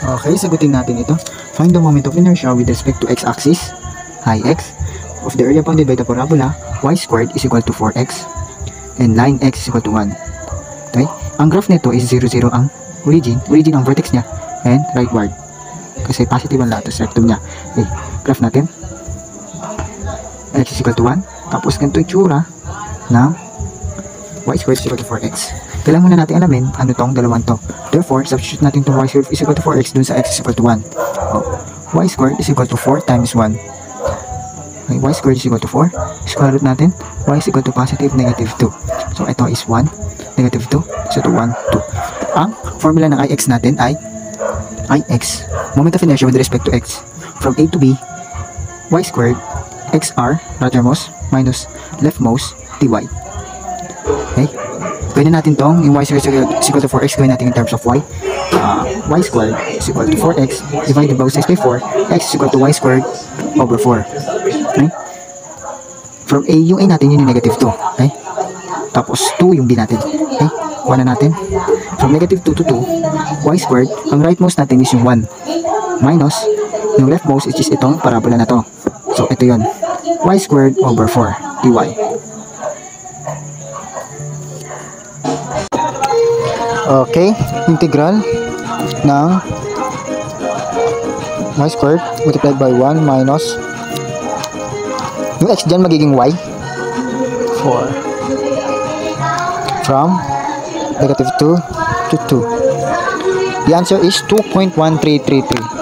Okay, sagutin natin ito. Find the moment of inertia with respect to x-axis, high x, of the area bounded by the parabola y squared is equal to 4x and line x is equal to 1. Okay? Ang graph nito is 0, 0 ang origin ang vertex niya, and rightward. Kasi positive ang lahat, rectum niya. Okay, graph natin. X is equal to 1. Tapos ganito yung tsura ng y squared is equal to 4x. Kailangan muna natin alamin ano tong dalawang to. Therefore, substitute natin itong y squared is equal to 4x dun sa x is equal to 1. Y squared is equal to 4 times 1. Okay, y squared is equal to 4. Square root natin, y is equal to positive negative 2. So, ito is 1, negative 2. So, ito 1, 2. Ang formula ng ix natin ay ix, moment of inertia with respect to x, from a to b, y squared, xr, rightmost, minus leftmost, dy. Okay? Gawin natin tong, yung y squared is equal to 4x, gawin natin in terms of y. Y squared is equal to 4x divided by 6 by 4, x is equal to y squared over 4. Okay? From a, yung a natin yun yung negative 2. Okay? Tapos 2 yung b natin. Okay? Kuha na natin. From negative 2 to 2, y squared, ang rightmost natin is yung 1. Minus, yung leftmost is itong parabola na to. So, ito yun. Y squared over 4 dy. Okay, integral ng y squared multiplied by 1 minus yung x dyan magiging y 4 from negative 2 to 2. The answer is 2.1333.